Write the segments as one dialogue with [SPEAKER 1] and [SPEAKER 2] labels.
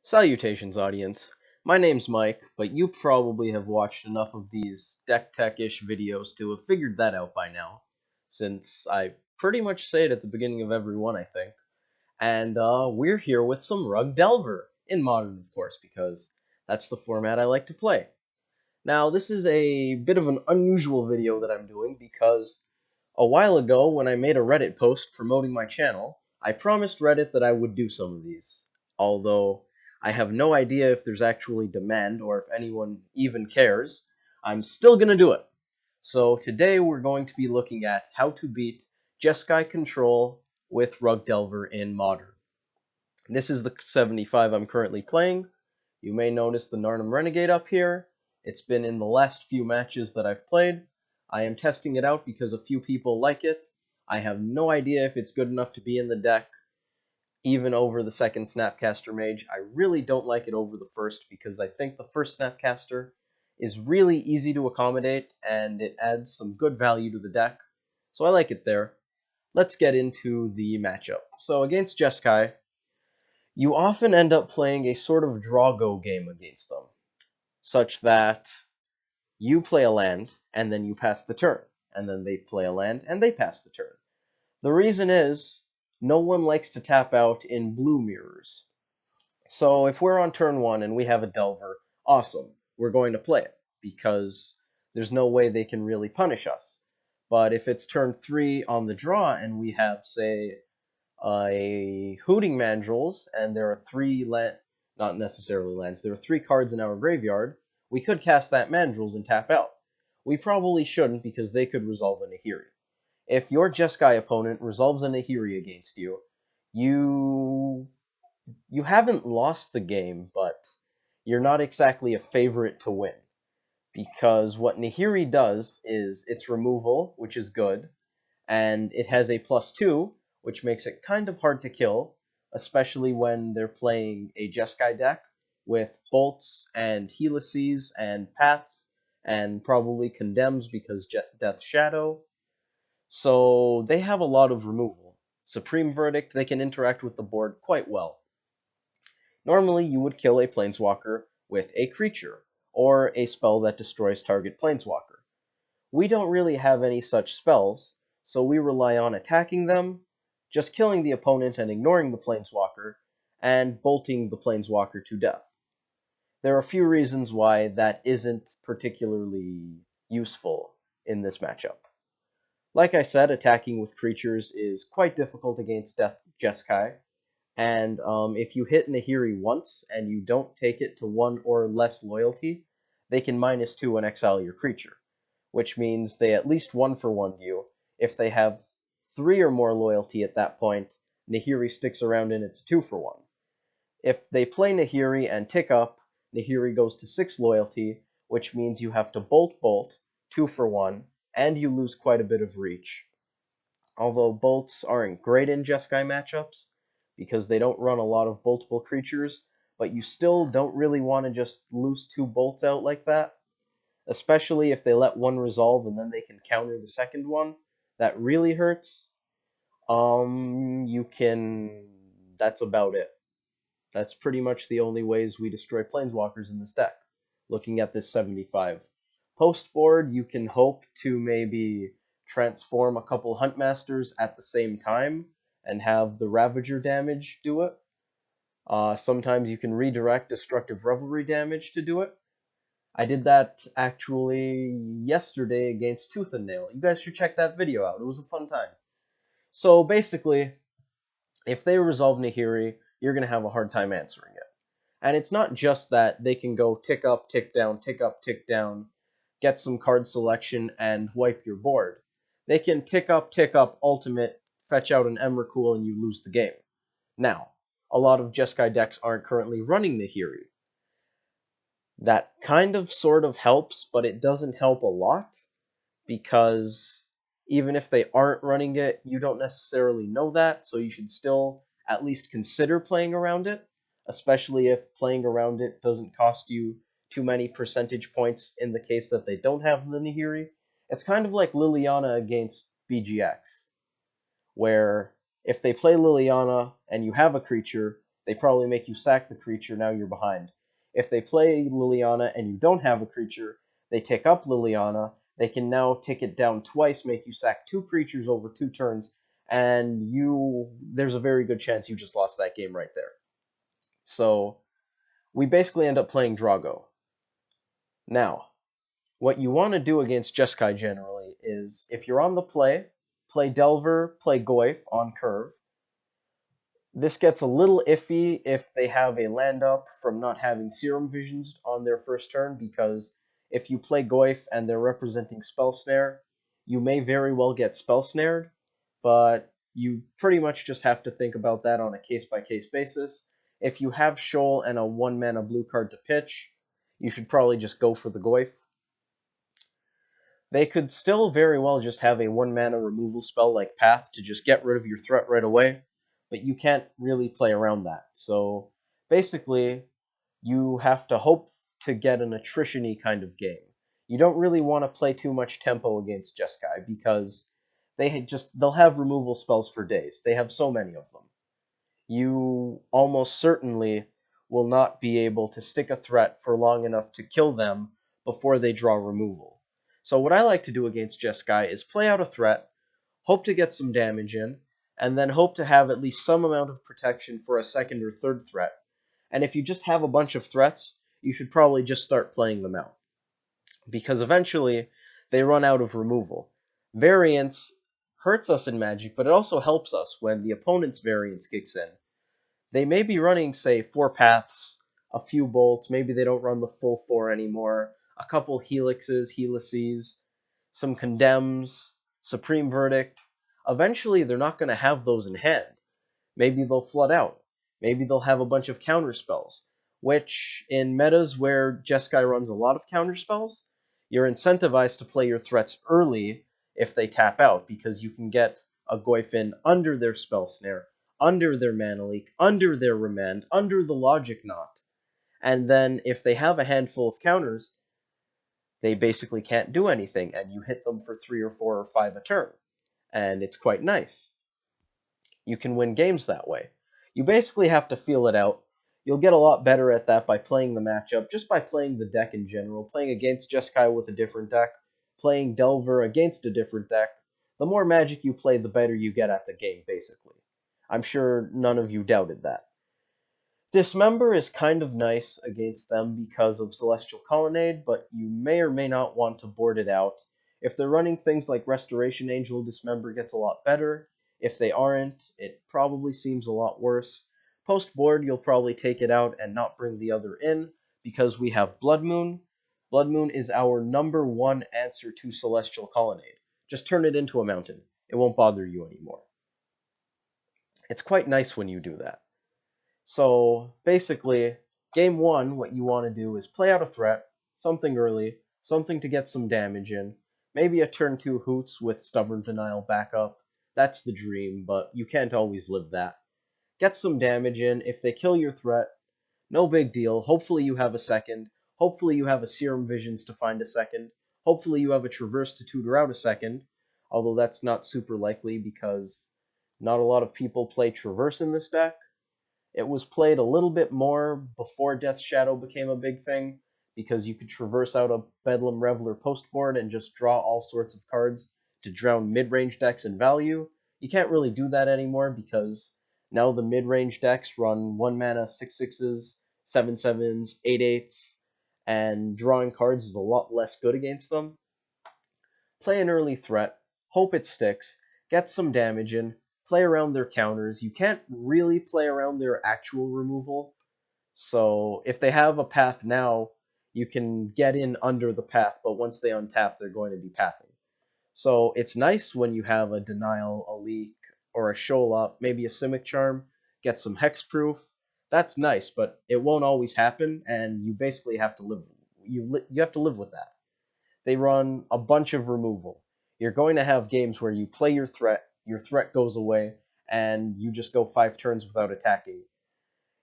[SPEAKER 1] Salutations, audience. My name's Mike, but you probably have watched enough of these deck tech-ish videos to have figured that out by now, since I pretty much say it at the beginning of every one, I think. And we're here with some Rug Delver, in Modern, of course, because that's the format I like to play. Now, this is a bit of an unusual video that I'm doing because a while ago, when I made a Reddit post promoting my channel, I promised Reddit that I would do some of these. Although I have no idea if there's actually demand or if anyone even cares, I'm still gonna do it. So today we're going to be looking at how to beat Jeskai Control with Rug Delver in Modern. This is the 75 I'm currently playing. You may notice the Narnum Renegade up here. It's been in the last few matches that I've played. I am testing it out because a few people like it. I have no idea if it's good enough to be in the deck, even over the second Snapcaster Mage. I really don't like it over the first because I think the first Snapcaster is really easy to accommodate and it adds some good value to the deck. So I like it there. Let's get into the matchup. So against Jeskai, you often end up playing a sort of draw-go game against them, such that you play a land, and then you pass the turn, and then they play a land, and they pass the turn. The reason is, no one likes to tap out in blue mirrors. So if we're on turn 1 and we have a Delver, awesome, we're going to play it, because there's no way they can really punish us. But if it's turn 3 on the draw, and we have, say, a Hooting Mandrills, and there are not necessarily lands, there are 3 cards in our graveyard, we could cast that Mandrills and tap out. We probably shouldn't because they could resolve a Nahiri. If your Jeskai opponent resolves a Nahiri against you, you haven't lost the game, but you're not exactly a favorite to win. Because what Nahiri does is its removal, which is good, and it has a +2, which makes it kind of hard to kill, especially when they're playing a Jeskai deck with bolts and helices and paths, and probably condemns because Death Shadow. So they have a lot of removal. Supreme Verdict, they can interact with the board quite well. Normally you would kill a Planeswalker with a creature, or a spell that destroys target Planeswalker. We don't really have any such spells, so we rely on attacking them, just killing the opponent and ignoring the Planeswalker, and bolting the Planeswalker to death. There are a few reasons why that isn't particularly useful in this matchup. Like I said, attacking with creatures is quite difficult against Jeskai, and if you hit Nahiri once and you don't take it to 1 or less loyalty, they can -2 and exile your creature, which means they at least 1-for-1 you. If they have 3 or more loyalty at that point, Nahiri sticks around and it's 2-for-1. If they play Nahiri and tick up, Nahiri goes to 6 loyalty, which means you have to bolt, 2-for-1, and you lose quite a bit of reach. Although bolts aren't great in Jeskai matchups, because they don't run a lot of boltable creatures, but you still don't really want to just lose 2 bolts out like that. Especially if they let one resolve and then they can counter the second one. That really hurts. That's about it. That's pretty much the only ways we destroy Planeswalkers in this deck, looking at this 75. Post-board, you can hope to maybe transform a couple Huntmasters at the same time and have the Ravager damage do it. Sometimes you can redirect Destructive Revelry damage to do it. I did that actually yesterday against Tooth and Nail. You guys should check that video out. It was a fun time. So basically, if they resolve Nahiri, you're going to have a hard time answering it. And it's not just that they can go tick up, tick down, tick up, tick down, get some card selection, and wipe your board. They can tick up, ultimate, fetch out an Emrakul, and you lose the game. Now, a lot of Jeskai decks aren't currently running Nahiri. That kind of sort of helps, but it doesn't help a lot, because even if they aren't running it, you don't necessarily know that, so you should still at least consider playing around it, especially if playing around it doesn't cost you too many percentage points in the case that they don't have the Nahiri. It's kind of like Liliana against BGX, where if they play Liliana and you have a creature, They probably make you sack the creature, now you're behind. If they play Liliana and you don't have a creature, they tick up Liliana, they can now tick it down twice, make you sack 2 creatures over 2 turns, and there's a very good chance you just lost that game right there. So we basically end up playing Drago. Now, what you want to do against Jeskai generally is, if you're on the play Delver, play Goyf on curve. This gets a little iffy if they have a land up from not having Serum Visions on their first turn, because if you play Goyf and they're representing Spell Snare, you may very well get Spell Snared, but you pretty much just have to think about that on a case-by-case basis. If you have Shoal and a 1-mana blue card to pitch, you should probably just go for the Goyf. They could still very well just have a 1-mana removal spell like Path to just get rid of your threat right away, but you can't really play around that. So basically, you have to hope to get an attrition-y kind of game. You don't really want to play too much tempo against Jeskai, because they'll have removal spells for days. They have so many of them. You almost certainly will not be able to stick a threat for long enough to kill them before they draw removal. So what I like to do against Jeskai is play out a threat, hope to get some damage in, and then hope to have at least some amount of protection for a second or third threat. And if you just have a bunch of threats, you should probably just start playing them out, because eventually they run out of removal. Variance hurts us in Magic, but it also helps us when the opponent's variance kicks in. They may be running, say, 4 paths, a few bolts, maybe they don't run the full 4 anymore, a couple helixes, helices, some condemns, supreme verdict. Eventually, they're not going to have those in hand. Maybe they'll flood out. Maybe they'll have a bunch of counterspells, which, in metas where Jeskai runs a lot of counterspells, you're incentivized to play your threats early if they tap out, because you can get a Goyfin under their Spell Snare, under their Mana Leak, under their Remand, under the Logic Knot. And then if they have a handful of counters, they basically can't do anything, and you hit them for 3 or 4 or 5 a turn. And it's quite nice. You can win games that way. You basically have to feel it out. You'll get a lot better at that by playing the matchup, just by playing the deck in general, playing against Jeskai with a different deck, playing Delver against a different deck. The more Magic you play, the better you get at the game, basically. I'm sure none of you doubted that. Dismember is kind of nice against them because of Celestial Colonnade, but you may or may not want to board it out. If they're running things like Restoration Angel, Dismember gets a lot better. If they aren't, it probably seems a lot worse. Post-board, you'll probably take it out and not bring the other in, because we have Blood Moon. Blood Moon is our #1 answer to Celestial Colonnade. Just turn it into a mountain. It won't bother you anymore. It's quite nice when you do that. So basically, game 1, what you want to do is play out a threat, something early, something to get some damage in, maybe a turn 2 Hoots with Stubborn Denial backup. That's the dream, but you can't always live that. Get some damage in. If they kill your threat, no big deal. Hopefully you have a second. Hopefully you have a Serum Visions to find a second. Hopefully you have a Traverse to tutor out a second, although that's not super likely because not a lot of people play Traverse in this deck. It was played a little bit more before Death's Shadow became a big thing, because you could traverse out a Bedlam Reveler postboard and just draw all sorts of cards to drown mid-range decks in value. You can't really do that anymore, because now the mid-range decks run 1-mana 6/6s, 7/7s, 8/8s, and drawing cards is a lot less good against them. Play an early threat, hope it sticks, get some damage in, play around their counters. You can't really play around their actual removal. So if they have a path now, you can get in under the path, but once they untap, they're going to be pathing. So it's nice when you have a Denial, a Leak, or a Shoal up, maybe a Simic Charm, get some Hexproof. That's nice, but it won't always happen, and you basically have to live. You have to live with that. They run a bunch of removal. You're going to have games where you play your threat goes away, and you just go 5 turns without attacking.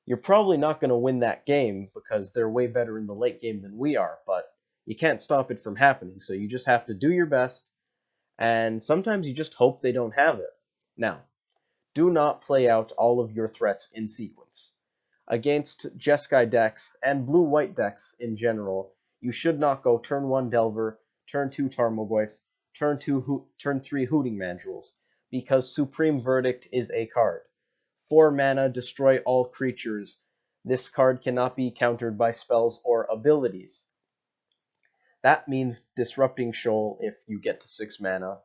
[SPEAKER 1] You're probably not going to win that game because they're way better in the late game than we are, but you can't stop it from happening, so you just have to do your best, and sometimes you just hope they don't have it. Now, do not play out all of your threats in sequence. Against Jeskai decks and blue-white decks in general, you should not go turn 1 Delver, turn 2 Tarmogoyf, turn 3 Hooting Mandrills, because Supreme Verdict is a card. 4 mana, destroy all creatures. This card cannot be countered by spells or abilities. That means Disrupting Shoal if you get to 6 mana.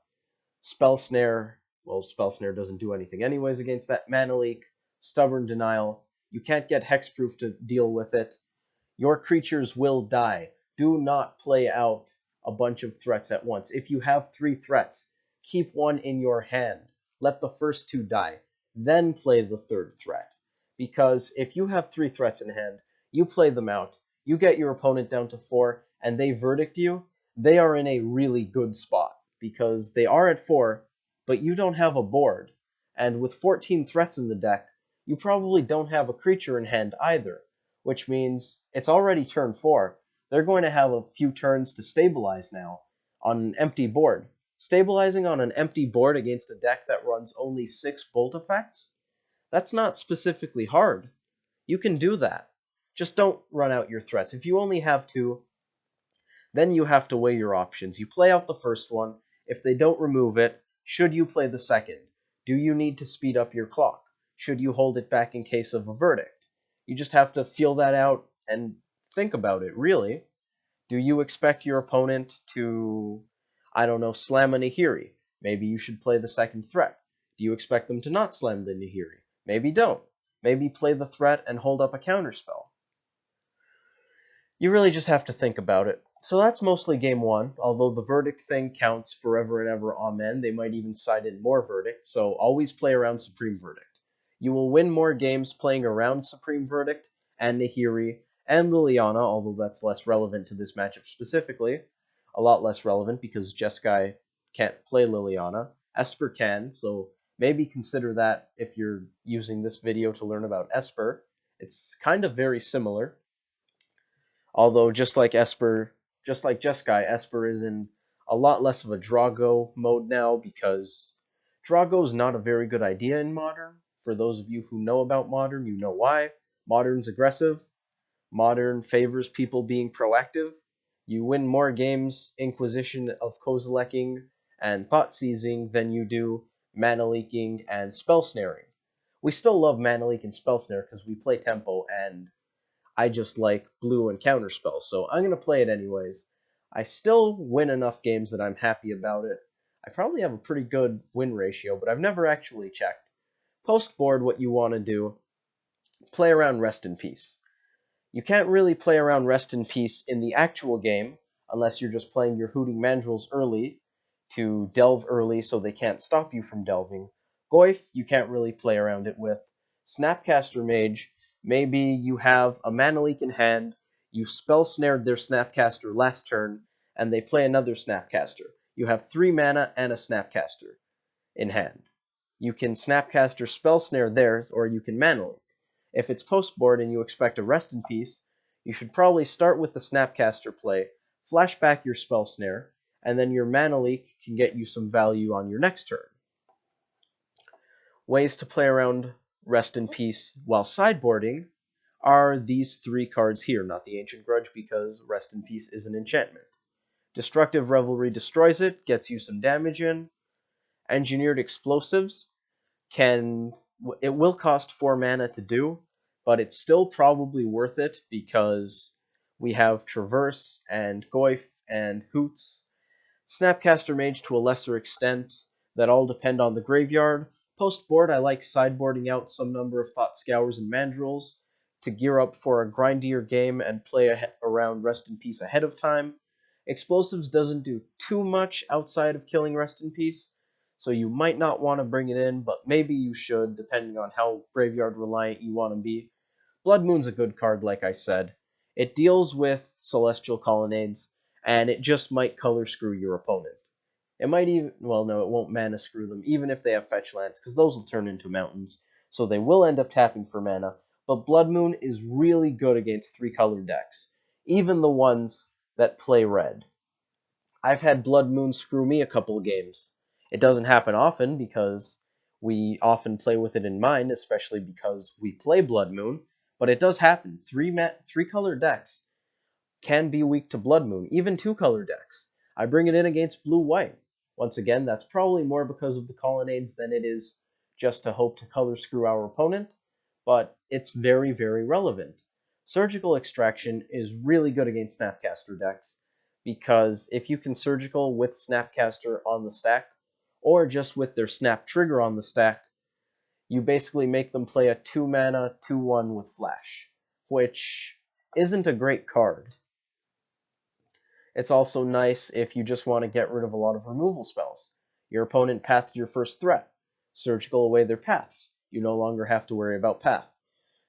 [SPEAKER 1] Spell Snare, well, Spell Snare doesn't do anything anyways against that. Mana Leak, Stubborn Denial. You can't get Hexproof to deal with it. Your creatures will die. Do not play out a bunch of threats at once. If you have 3 threats, keep 1 in your hand. Let the first 2 die. Then play the 3rd threat. Because if you have 3 threats in hand, you play them out, you get your opponent down to 4, and they verdict you, they are in a really good spot. Because they are at 4, but you don't have a board. And with 14 threats in the deck, you probably don't have a creature in hand either, which means it's already turn 4. They're going to have a few turns to stabilize now on an empty board. Stabilizing on an empty board against a deck that runs only 6 bolt effects? That's not specifically hard. You can do that. Just don't run out your threats. If you only have 2, then you have to weigh your options. You play out the first one. If they don't remove it, should you play the second? Do you need to speed up your clock? Should you hold it back in case of a verdict? You just have to feel that out and think about it, really. Do you expect your opponent to, I don't know, slam a Nahiri? Maybe you should play the second threat. Do you expect them to not slam the Nahiri? Maybe don't. Maybe play the threat and hold up a counterspell. You really just have to think about it. So that's mostly game 1, although the verdict thing counts forever and ever, amen. They might even side in more verdict, so always play around Supreme Verdict. You will win more games playing around Supreme Verdict and Nahiri and Liliana, although that's less relevant to this matchup specifically. A lot less relevant because Jeskai can't play Liliana. Esper can, so maybe consider that if you're using this video to learn about Esper. It's kind of very similar. Although just like Jeskai, Esper is in a lot less of a Drago mode now because Drago is not a very good idea in Modern. For those of you who know about Modern, you know why. Modern's aggressive. Modern favors people being proactive. You win more games Inquisition of Kozilekking and Thought Seizing than you do Mana Leaking and Spell Snaring. We still love Mana Leak and Spell Snare because we play tempo and I just like blue and counterspell, so I'm going to play it anyways. I still win enough games that I'm happy about it. I probably have a pretty good win ratio, but I've never actually checked. Post board, what you want to do, play around Rest in Peace. You can't really play around Rest in Peace in the actual game, unless you're just playing your Hooting Mandrills early to delve early so they can't stop you from delving. Goyf, you can't really play around it with. Snapcaster Mage, maybe you have a Mana Leak in hand, you spell snared their Snapcaster last turn, and they play another Snapcaster. You have 3 mana and a Snapcaster in hand. You can Snapcaster spell snare theirs, or you can Mana Leak. If it's post board and you expect a Rest in Peace, you should probably start with the Snapcaster play, flash back your spell snare, and then your Mana Leak can get you some value on your next turn. Ways to play around Rest in Peace while sideboarding are these 3 cards here, not the Ancient Grudge because Rest in Peace is an enchantment. Destructive Revelry destroys it, gets you some damage in. Engineered Explosives it will cost 4 mana to do, but it's still probably worth it because we have Traverse and Goyf and Hoots. Snapcaster Mage to a lesser extent, that all depend on the graveyard. Post board, I like sideboarding out some number of Thought Scours and Mandrills to gear up for a grindier game and play around Rest in Peace ahead of time. Explosives doesn't do too much outside of killing Rest in Peace, so you might not want to bring it in, but maybe you should, depending on how graveyard reliant you want to be. Blood Moon's a good card, like I said. It deals with Celestial Colonnades, and it just might color screw your opponent. It might even, well, no, it won't mana screw them, even if they have fetch lands, because those will turn into mountains, so they will end up tapping for mana. But Blood Moon is really good against 3-color decks, even the ones that play red. I've had Blood Moon screw me a couple of games. It doesn't happen often because we often play with it in mind, especially because we play Blood Moon, but it does happen. Three-color decks can be weak to Blood Moon, even two-color decks. I bring it in against blue-white. Once again, that's probably more because of the colonnades than it is just to hope to color screw our opponent, but it's very, very relevant. Surgical Extraction is really good against Snapcaster decks, because if you can Surgical with Snapcaster on the stack, or just with their Snap Trigger on the stack, you basically make them play a 2-mana 2/1 with Flash, which isn't a great card. It's also nice if you just want to get rid of a lot of removal spells. Your opponent pathed your first threat. Surgical away their paths. You no longer have to worry about path.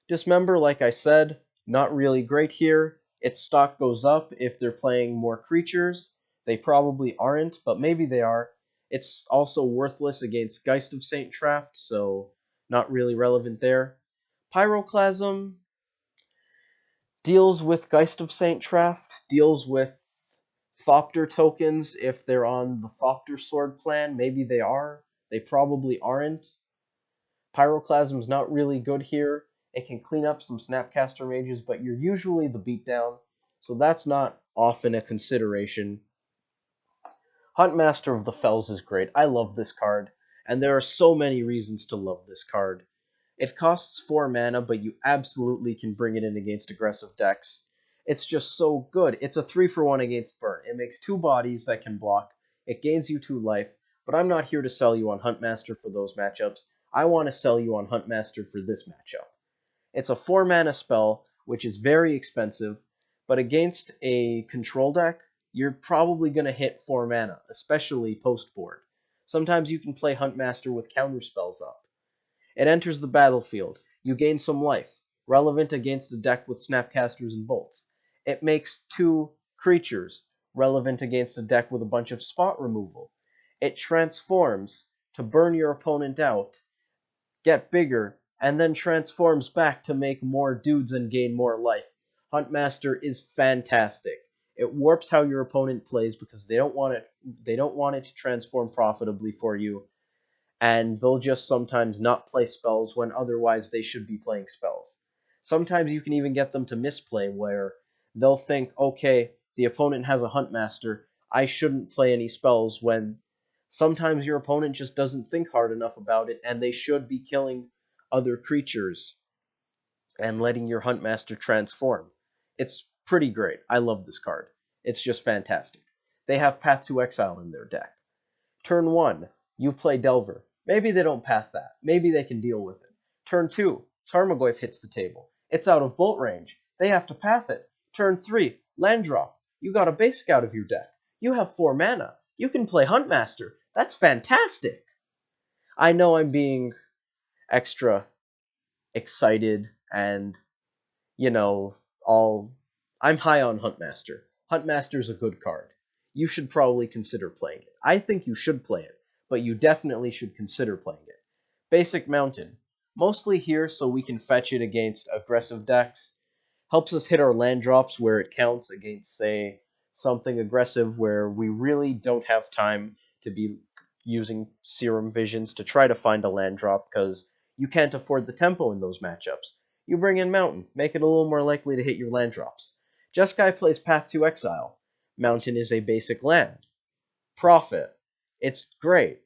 [SPEAKER 1] Dismember, like I said, not really great here. Its stock goes up if they're playing more creatures. They probably aren't, but maybe they are. It's also worthless against Geist of Saint Traft, so not really relevant there. Pyroclasm deals with Geist of Saint Traft, deals with Thopter tokens if they're on the Thopter Sword plan. Maybe they are. They probably aren't. Pyroclasm's not really good here. It can clean up some Snapcaster mages, but you're usually the beatdown, so that's not often a consideration. Huntmaster of the Fells is great. I love this card, and there are so many reasons to love this card. It costs 4 mana, but you absolutely can bring it in against aggressive decks. It's just so good. It's a 3-for-1 against burn. It makes 2 bodies that can block. It gains you 2 life, but I'm not here to sell you on Huntmaster for those matchups. I want to sell you on Huntmaster for this matchup. It's a 4-mana spell, which is very expensive, but against a control deck, you're probably going to hit 4 mana, especially post-board. Sometimes you can play Huntmaster with counterspells up. It enters the battlefield. You gain some life, relevant against a deck with Snapcasters and Bolts. It makes 2 creatures, relevant against a deck with a bunch of spot removal. It transforms to burn your opponent out, get bigger, and then transforms back to make more dudes and gain more life. Huntmaster is fantastic. It warps how your opponent plays because they don't want it to transform profitably for you, and they'll just sometimes not play spells when otherwise they should be playing spells. Sometimes you can even get them to misplay, where they'll think, okay, the opponent has a Huntmaster, I shouldn't play any spells, when sometimes your opponent just doesn't think hard enough about it, and they should be killing other creatures and letting your Huntmaster transform. It's pretty great. I love this card. It's just fantastic. They have Path to Exile in their deck. Turn 1, you play Delver. Maybe they don't path that. Maybe they can deal with it. Turn 2, Tarmogoyf hits the table. It's out of bolt range. They have to path it. Turn 3, land drop. You got a basic out of your deck. You have 4 mana. You can play Huntmaster. That's fantastic! I know I'm being extra excited and, I'm high on Huntmaster. Huntmaster's a good card. You should probably consider playing it. I think you should play it, but you definitely should consider playing it. Basic Mountain. Mostly here so we can fetch it against aggressive decks. Helps us hit our land drops where it counts against, say, something aggressive where we really don't have time to be using Serum Visions to try to find a land drop because you can't afford the tempo in those matchups. You bring in Mountain, make it a little more likely to hit your land drops. Jeskai plays Path to Exile. Mountain is a basic land. Profit. It's great.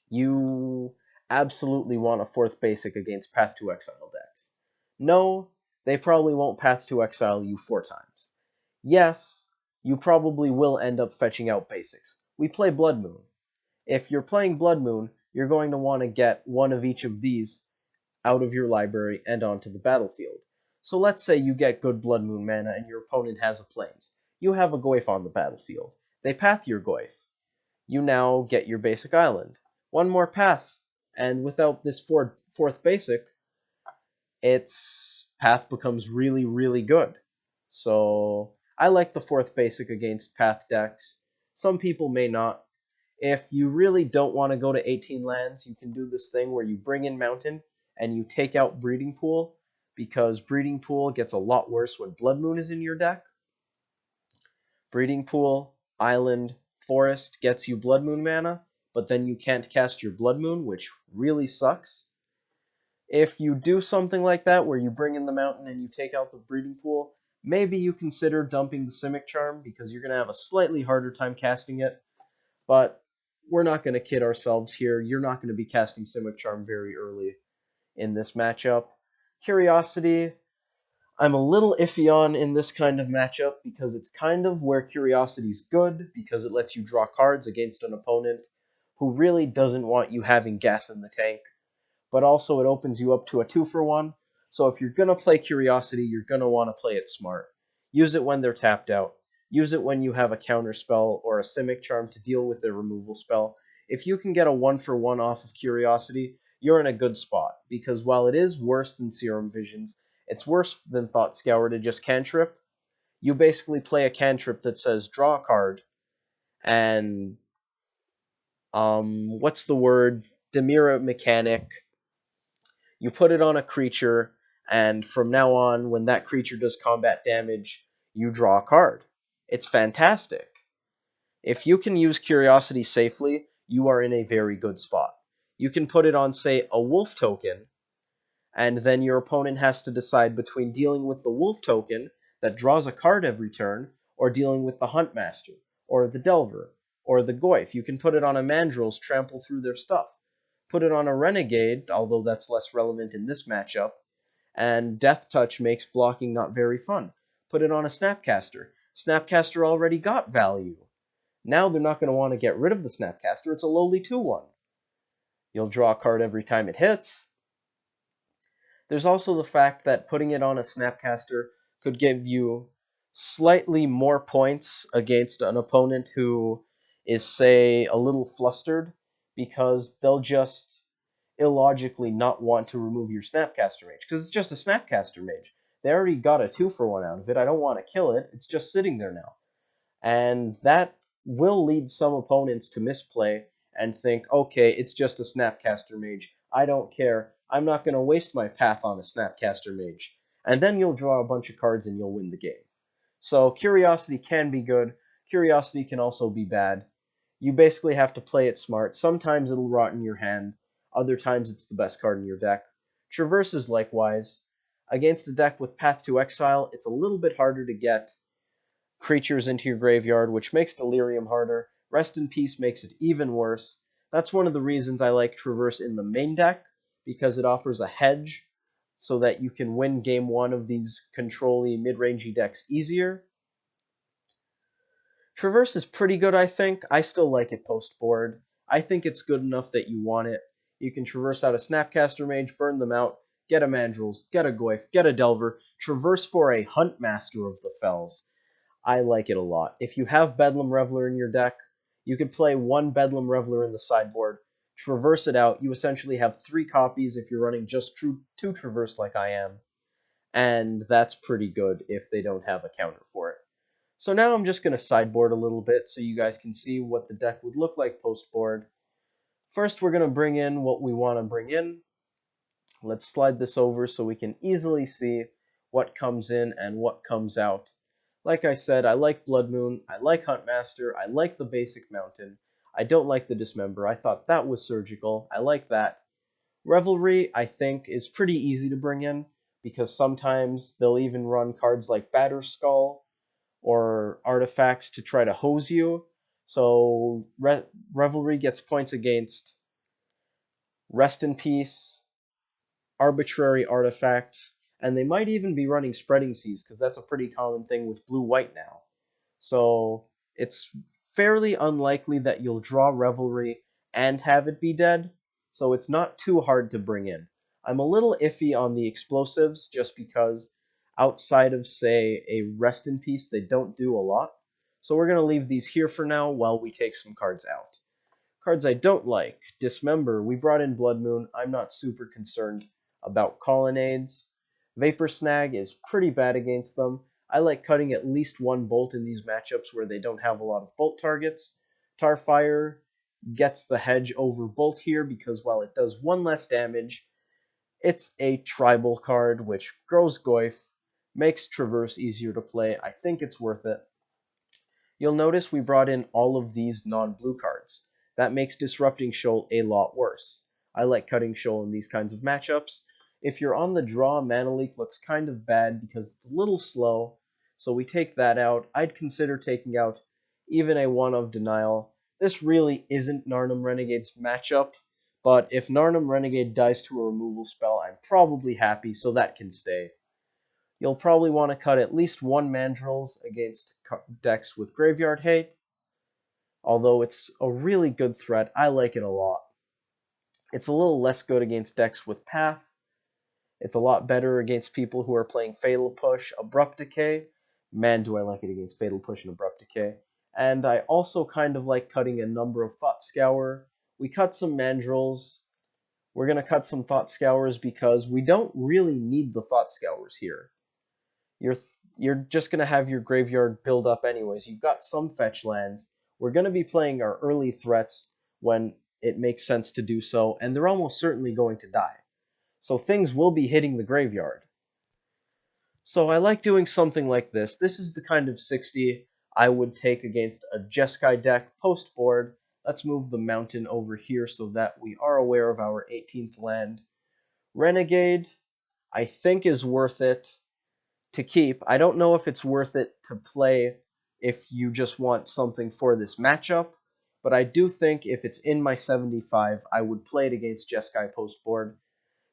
[SPEAKER 1] You absolutely want a 4th basic against Path to Exile decks. No, they probably won't Path to Exile you 4 times. Yes, you probably will end up fetching out basics. We play Blood Moon. If you're playing Blood Moon, you're going to want to get one of each of these out of your library and onto the battlefield. So let's say you get good Blood Moon mana and your opponent has a Plains. You have a Goyf on the battlefield. They path your Goyf. You now get your basic island. One more path, and without this 4th basic, its path becomes really, really good. So I like the 4th basic against path decks. Some people may not. If you really don't want to go to 18 lands, you can do this thing where you bring in Mountain and you take out Breeding Pool, because Breeding Pool gets a lot worse when Blood Moon is in your deck. Breeding Pool, Island, Forest gets you Blood Moon mana, but then you can't cast your Blood Moon, which really sucks. If you do something like that, where you bring in the mountain and you take out the breeding pool, maybe you consider dumping the Simic Charm, because you're going to have a slightly harder time casting it. But we're not going to kid ourselves here. You're not going to be casting Simic Charm very early in this matchup. Curiosity, I'm a little iffy on in this kind of matchup, because it's kind of where Curiosity's good, because it lets you draw cards against an opponent who really doesn't want you having gas in the tank, but also it opens you up to a 2-for-1. So if you're going to play Curiosity, you're going to want to play it smart. Use it when they're tapped out. Use it when you have a counter spell or a Simic Charm to deal with their removal spell. If you can get a 1-for-1 off of Curiosity, you're in a good spot, because while it is worse than Serum Visions, it's worse than Thought Scour to just cantrip. You basically play a cantrip that says draw a card, and what's the word? Demira mechanic. You put it on a creature, and from now on, when that creature does combat damage, you draw a card. It's fantastic. If you can use Curiosity safely, you are in a very good spot. You can put it on, say, a Wolf token, and then your opponent has to decide between dealing with the Wolf token that draws a card every turn, or dealing with the Huntmaster, or the Delver, or the Goyf. You can put it on a Mandrill's, trample through their stuff. Put it on a Renegade, although that's less relevant in this matchup, and Death Touch makes blocking not very fun. Put it on a Snapcaster. Snapcaster already got value. Now they're not going to want to get rid of the Snapcaster. It's a lowly 2-1. You'll draw a card every time it hits. There's also the fact that putting it on a Snapcaster could give you slightly more points against an opponent who is, say, a little flustered, because they'll just illogically not want to remove your Snapcaster Mage, because it's just a Snapcaster Mage. They already got a 2-for-1 out of it. I don't want to kill it. It's just sitting there now. And that will lead some opponents to misplay and think, okay, it's just a Snapcaster Mage. I don't care. I'm not going to waste my path on a Snapcaster Mage. And then you'll draw a bunch of cards and you'll win the game. So Curiosity can be good. Curiosity can also be bad. You basically have to play it smart. Sometimes it'll rot in your hand. Other times it's the best card in your deck. Traverse is likewise. Against a deck with Path to Exile, it's a little bit harder to get creatures into your graveyard, which makes Delirium harder. Rest in Peace makes it even worse. That's one of the reasons I like Traverse in the main deck, because it offers a hedge so that you can win game 1 of these control-y, mid-rangey decks easier. Traverse is pretty good, I think. I still like it post-board. I think it's good enough that you want it. You can traverse out a Snapcaster Mage, burn them out, get a Mandrill's, get a Goyf, get a Delver, traverse for a Huntmaster of the Fells. I like it a lot. If you have Bedlam Reveler in your deck, you could play one Bedlam Reveler in the sideboard, traverse it out. You essentially have 3 copies if you're running just 2 Traverse like I am, and that's pretty good if they don't have a counter for it. So now I'm just going to sideboard a little bit so you guys can see what the deck would look like post-board. First, we're going to bring in what we want to bring in. Let's slide this over so we can easily see what comes in and what comes out. Like I said, I like Blood Moon, I like Huntmaster, I like the basic Mountain. I don't like the Dismember. I thought that was surgical. I like that. Revelry, I think, is pretty easy to bring in, because sometimes they'll even run cards like Batterskull or artifacts to try to hose you. So Revelry gets points against Rest in Peace, arbitrary artifacts, and they might even be running Spreading Seas, because that's a pretty common thing with blue-white now. So it's fairly unlikely that you'll draw Revelry and have it be dead, so it's not too hard to bring in. I'm a little iffy on the explosives, just because outside of, say, a Rest in Peace, they don't do a lot. So we're going to leave these here for now while we take some cards out. Cards I don't like. Dismember. We brought in Blood Moon. I'm not super concerned about Colonnades. Vapor Snag is pretty bad against them. I like cutting at least 1 bolt in these matchups where they don't have a lot of bolt targets. Tarfire gets the hedge over bolt here, because while it does 1 less damage, it's a tribal card which grows Goyf, makes Traverse easier to play. I think it's worth it. You'll notice we brought in all of these non-blue cards. That makes Disrupting Shoal a lot worse. I like cutting Shoal in these kinds of matchups. If you're on the draw, Mana Leak looks kind of bad because it's a little slow, so we take that out. I'd consider taking out even a 1 of Denial. This really isn't Narnum Renegade's matchup, but if Narnum Renegade dies to a removal spell, I'm probably happy, so that can stay. You'll probably want to cut at least 1 Mandrills against decks with Graveyard Hate, although it's a really good threat. I like it a lot. It's a little less good against decks with Path. It's a lot better against people who are playing Fatal Push, Abrupt Decay. Man, do I like it against Fatal Push and Abrupt Decay. And I also kind of like cutting a number of Thought Scour. We cut some Mandrills. We're going to cut some Thought Scours because we don't really need the Thought Scours here. You're just going to have your graveyard build up anyways. You've got some fetch lands. We're going to be playing our early threats when it makes sense to do so, and they're almost certainly going to die. So things will be hitting the graveyard. So I like doing something like this. This is the kind of 60 I would take against a Jeskai deck post board. Let's move the mountain over here so that we are aware of our 18th land. Renegade, I think, is worth it to keep. I don't know if it's worth it to play if you just want something for this matchup, but I do think if it's in my 75, I would play it against Jeskai post board,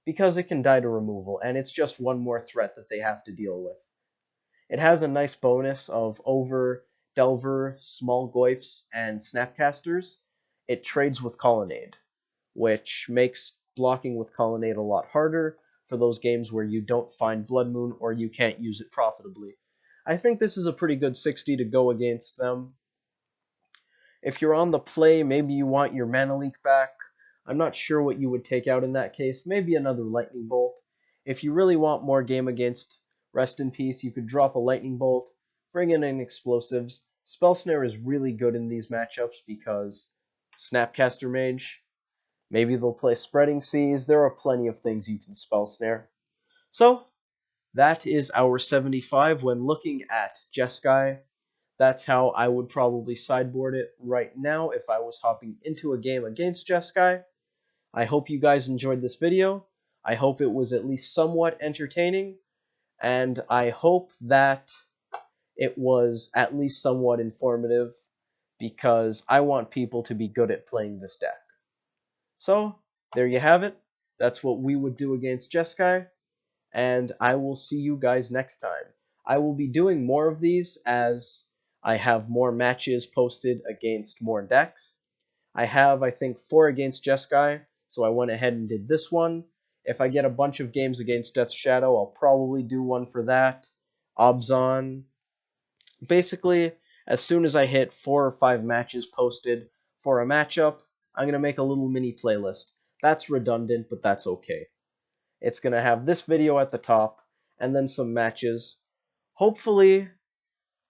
[SPEAKER 1] because it can die to removal, and it's just one more threat that they have to deal with. It has a nice bonus of over Delver, Small Goyfs, and Snapcasters. It trades with Colonnade, which makes blocking with Colonnade a lot harder for those games where you don't find Blood Moon or you can't use it profitably. I think this is a pretty good 60 to go against them. If you're on the play, maybe you want your Mana Leak back. I'm not sure what you would take out in that case. Maybe another Lightning Bolt. If you really want more game against Rest in Peace, you could drop a Lightning Bolt, bring in an Explosives. Spell Snare is really good in these matchups because Snapcaster Mage. Maybe they'll play Spreading Seas. There are plenty of things you can Spell Snare. So, that is our 75 when looking at Jeskai. That's how I would probably sideboard it right now if I was hopping into a game against Jeskai. I hope you guys enjoyed this video. I hope it was at least somewhat entertaining, and I hope that it was at least somewhat informative, because I want people to be good at playing this deck. So, there you have it. That's what we would do against Jeskai, and I will see you guys next time. I will be doing more of these as I have more matches posted against more decks. I have, I think, 4 against Jeskai, so I went ahead and did this one. If I get a bunch of games against Death Shadow, I'll probably do one for that. Obzon. Basically, as soon as I hit 4 or 5 matches posted for a matchup, I'm going to make a little mini playlist. That's redundant, but that's okay. It's going to have this video at the top, and then some matches. Hopefully,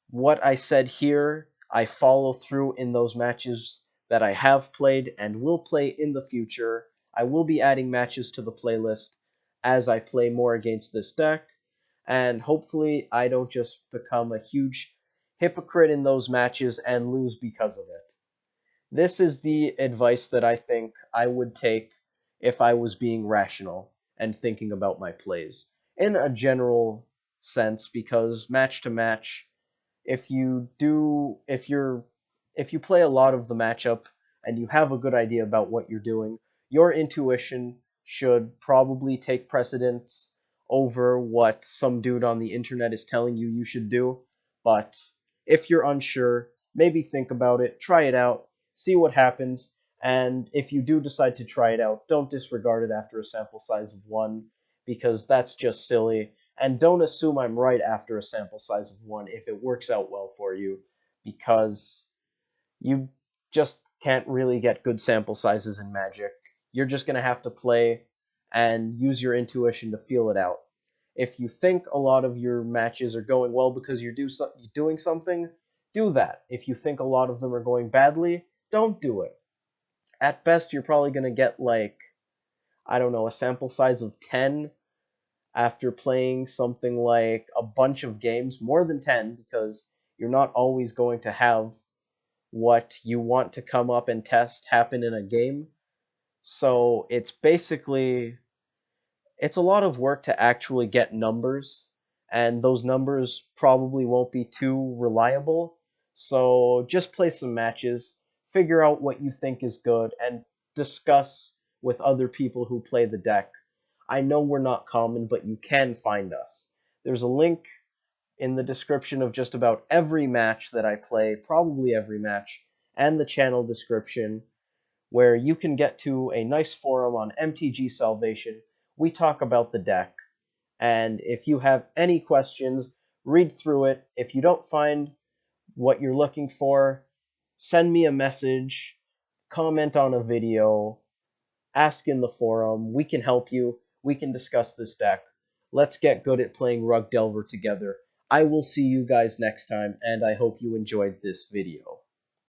[SPEAKER 1] what I said here, I follow through in those matches that I have played and will play in the future. I will be adding matches to the playlist as I play more against this deck, and hopefully I don't just become a huge hypocrite in those matches and lose because of it. This is the advice that I think I would take if I was being rational and thinking about my plays in a general sense, because match to match, if you play a lot of the matchup and you have a good idea about what you're doing, your intuition should probably take precedence over what some dude on the internet is telling you you should do. But if you're unsure, maybe think about it, try it out, see what happens, and if you do decide to try it out, don't disregard it after a sample size of 1, because that's just silly. And don't assume I'm right after a sample size of 1 if it works out well for you, because you just can't really get good sample sizes in Magic. You're just going to have to play and use your intuition to feel it out. If you think a lot of your matches are going well because you're doing something, do that. If you think a lot of them are going badly, don't do it. At best, you're probably going to get, like, I don't know, a sample size of 10 after playing something like a bunch of games, more than 10, because you're not always going to have what you want to come up and test happen in a game. So it's basically It's a lot of work to actually get numbers, and those numbers probably won't be too reliable. So just play some matches, figure out what you think is good, and discuss with other people who play the deck. I know we're not common, but you can find us. There's a link in the description of just about every match that I play, probably every match, and the channel description, where you can get to a nice forum on MTG Salvation. We talk about the deck, and if you have any questions, read through it. If you don't find what you're looking for, send me a message, comment on a video, ask in the forum. We can help you. We can discuss this deck. Let's get good at playing Rug Delver together. I will see you guys next time, and I hope you enjoyed this video.